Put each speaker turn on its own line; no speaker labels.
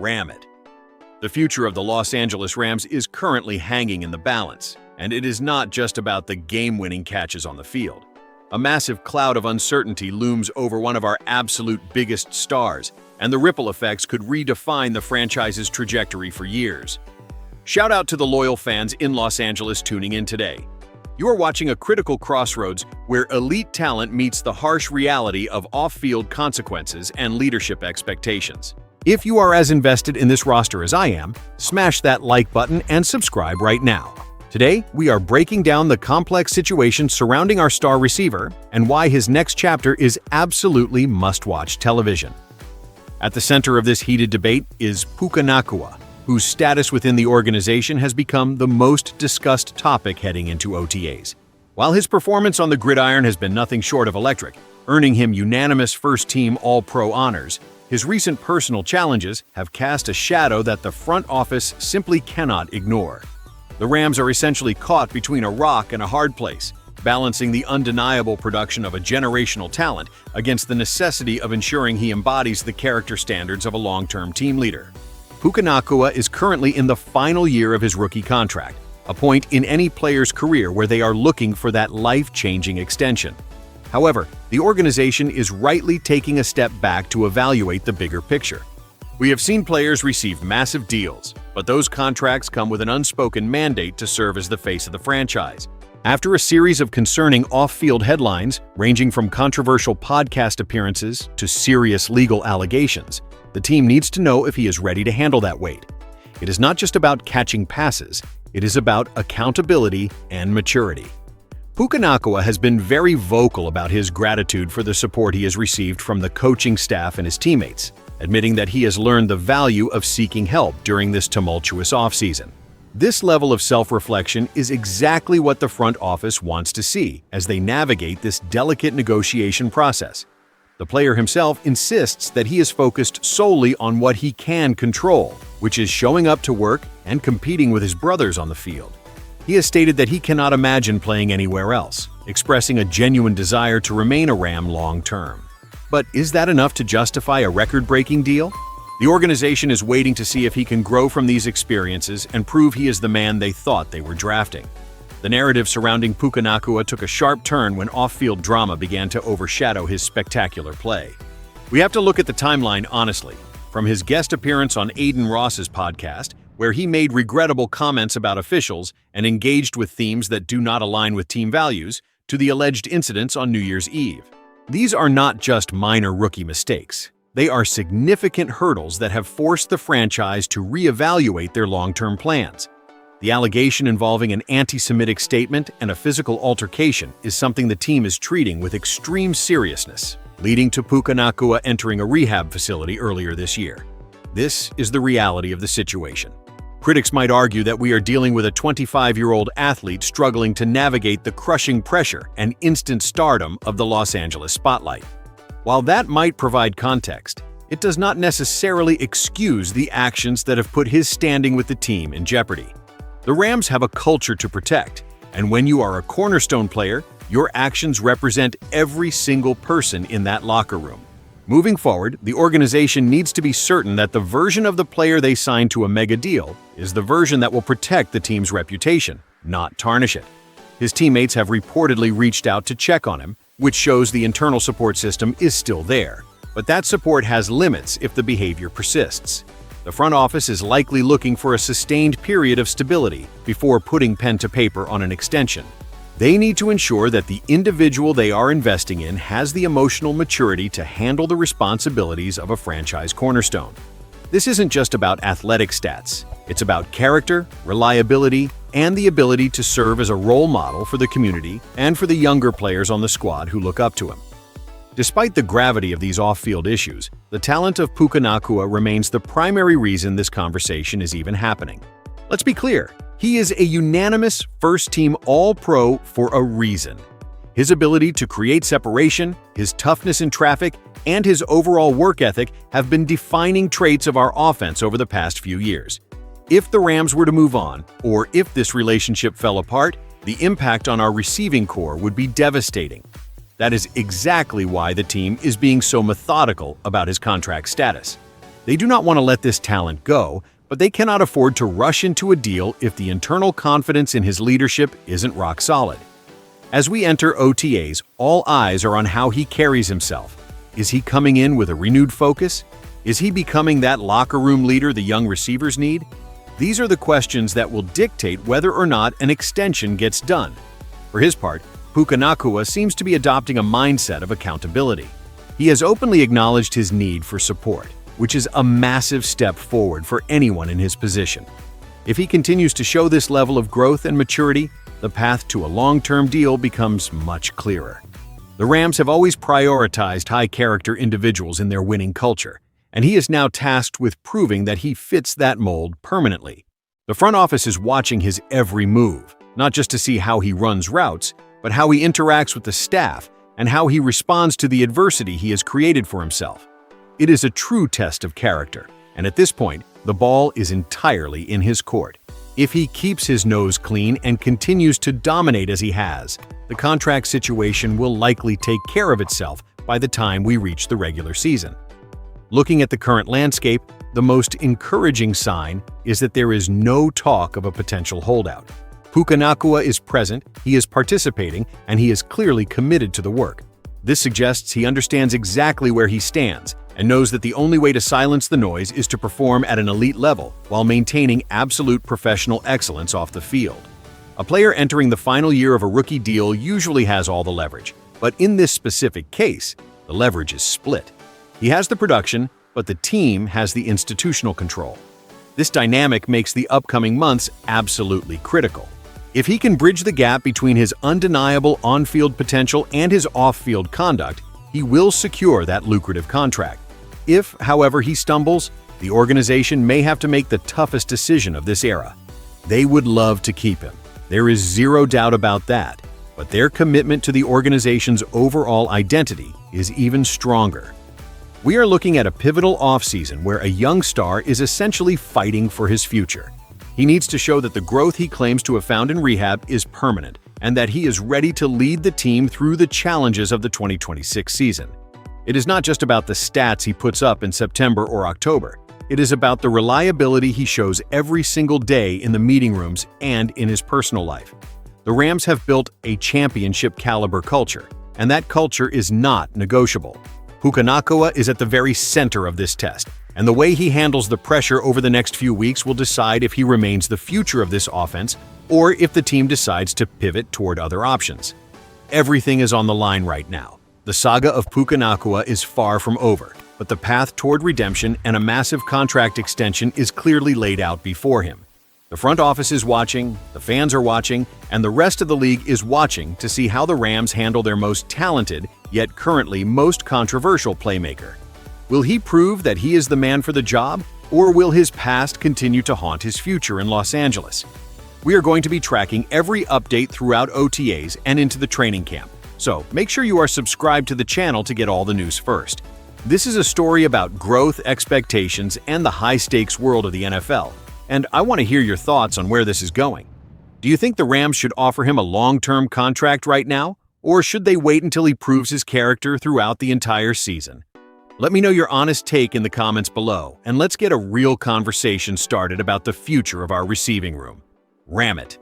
ram it. The future of the Los Angeles Rams is currently hanging in the balance, and it is not just about the game-winning catches on the field. A massive cloud of uncertainty looms over one of our absolute biggest stars, and the ripple effects could redefine the franchise's trajectory for years. Shout out to the loyal fans in Los Angeles tuning in today. You are watching a critical crossroads where elite talent meets the harsh reality of off-field consequences and leadership expectations. If you are as invested in this roster as I am, smash that like button and subscribe right now. Today, we are breaking down the complex situation surrounding our star receiver and why his next chapter is absolutely must-watch television. At the center of this heated debate is Puka Nacua, whose status within the organization has become the most discussed topic heading into OTAs. While his performance on the gridiron has been nothing short of electric, earning him unanimous first-team All-Pro honors, his recent personal challenges have cast a shadow that the front office simply cannot ignore. The Rams are essentially caught between a rock and a hard place, balancing the undeniable production of a generational talent against the necessity of ensuring he embodies the character standards of a long-term team leader. Puka Nacua is currently in the final year of his rookie contract, a point in any player's career where they are looking for that life-changing extension. However, the organization is rightly taking a step back to evaluate the bigger picture. We have seen players receive massive deals, but those contracts come with an unspoken mandate to serve as the face of the franchise. After a series of concerning off-field headlines, ranging from controversial podcast appearances to serious legal allegations, the team needs to know if he is ready to handle that weight. It is not just about catching passes, it is about accountability and maturity. Puka Nacua has been very vocal about his gratitude for the support he has received from the coaching staff and his teammates, admitting that he has learned the value of seeking help during this tumultuous offseason. This level of self-reflection is exactly what the front office wants to see as they navigate this delicate negotiation process. The player himself insists that he is focused solely on what he can control, which is showing up to work and competing with his brothers on the field. He has stated that he cannot imagine playing anywhere else, expressing a genuine desire to remain a Ram long-term. But is that enough to justify a record-breaking deal? The organization is waiting to see if he can grow from these experiences and prove he is the man they thought they were drafting. The narrative surrounding Puka Nacua took a sharp turn when off-field drama began to overshadow his spectacular play. We have to look at the timeline honestly, from his guest appearance on Aiden Ross's podcast, where he made regrettable comments about officials and engaged with themes that do not align with team values, to the alleged incidents on New Year's Eve. These are not just minor rookie mistakes. They are significant hurdles that have forced the franchise to reevaluate their long-term plans. The allegation involving an anti-Semitic statement and a physical altercation is something the team is treating with extreme seriousness, leading to Puka Nacua entering a rehab facility earlier this year. This is the reality of the situation. Critics might argue that we are dealing with a 25-year-old athlete struggling to navigate the crushing pressure and instant stardom of the Los Angeles spotlight. While that might provide context, it does not necessarily excuse the actions that have put his standing with the team in jeopardy. The Rams have a culture to protect, and when you are a cornerstone player, your actions represent every single person in that locker room. Moving forward, the organization needs to be certain that the version of the player they signed to a mega deal is the version that will protect the team's reputation, not tarnish it. His teammates have reportedly reached out to check on him, which shows the internal support system is still there. But that support has limits if the behavior persists. The front office is likely looking for a sustained period of stability before putting pen to paper on an extension. They need to ensure that the individual they are investing in has the emotional maturity to handle the responsibilities of a franchise cornerstone. This isn't just about athletic stats. It's about character, reliability, and the ability to serve as a role model for the community and for the younger players on the squad who look up to him. Despite the gravity of these off-field issues, the talent of Puka Nacua remains the primary reason this conversation is even happening. Let's be clear, he is a unanimous first-team All-Pro for a reason. His ability to create separation, his toughness in traffic, and his overall work ethic have been defining traits of our offense over the past few years. If the Rams were to move on, or if this relationship fell apart, the impact on our receiving core would be devastating. That is exactly why the team is being so methodical about his contract status. They do not want to let this talent go, but they cannot afford to rush into a deal if the internal confidence in his leadership isn't rock solid. As we enter OTAs, all eyes are on how he carries himself. Is he coming in with a renewed focus? Is he becoming that locker room leader the young receivers need? These are the questions that will dictate whether or not an extension gets done. For his part, Puka Nacua seems to be adopting a mindset of accountability. He has openly acknowledged his need for support, which is a massive step forward for anyone in his position. If he continues to show this level of growth and maturity, the path to a long-term deal becomes much clearer. The Rams have always prioritized high-character individuals in their winning culture, and he is now tasked with proving that he fits that mold permanently. The front office is watching his every move, not just to see how he runs routes, but how he interacts with the staff and how he responds to the adversity he has created for himself. It is a true test of character, and at this point, the ball is entirely in his court. If he keeps his nose clean and continues to dominate as he has, the contract situation will likely take care of itself by the time we reach the regular season. Looking at the current landscape, the most encouraging sign is that there is no talk of a potential holdout. Puka Nacua is present, he is participating, and he is clearly committed to the work. This suggests he understands exactly where he stands and knows that the only way to silence the noise is to perform at an elite level while maintaining absolute professional excellence off the field. A player entering the final year of a rookie deal usually has all the leverage, but in this specific case, the leverage is split. He has the production, but the team has the institutional control. This dynamic makes the upcoming months absolutely critical. If he can bridge the gap between his undeniable on-field potential and his off-field conduct, he will secure that lucrative contract. If, however, he stumbles, the organization may have to make the toughest decision of this era. They would love to keep him. There is zero doubt about that, but their commitment to the organization's overall identity is even stronger. We are looking at a pivotal offseason where a young star is essentially fighting for his future. He needs to show that the growth he claims to have found in rehab is permanent and that he is ready to lead the team through the challenges of the 2026 season. It is not just about the stats he puts up in September or October. It is about the reliability he shows every single day in the meeting rooms and in his personal life. The Rams have built a championship-caliber culture, and that culture is not negotiable. Puka Nacua is at the very center of this test, and the way he handles the pressure over the next few weeks will decide if he remains the future of this offense or if the team decides to pivot toward other options. Everything is on the line right now. The saga of Puka Nacua is far from over, but the path toward redemption and a massive contract extension is clearly laid out before him. The front office is watching, the fans are watching, and the rest of the league is watching to see how the Rams handle their most talented, yet currently most controversial playmaker. Will he prove that he is the man for the job, or will his past continue to haunt his future in Los Angeles? We are going to be tracking every update throughout OTAs and into the training camp, so make sure you are subscribed to the channel to get all the news first. This is a story about growth, expectations, and the high-stakes world of the NFL, and I want to hear your thoughts on where this is going. Do you think the Rams should offer him a long-term contract right now, or should they wait until he proves his character throughout the entire season? Let me know your honest take in the comments below, and let's get a real conversation started about the future of our receiving room. Ram it!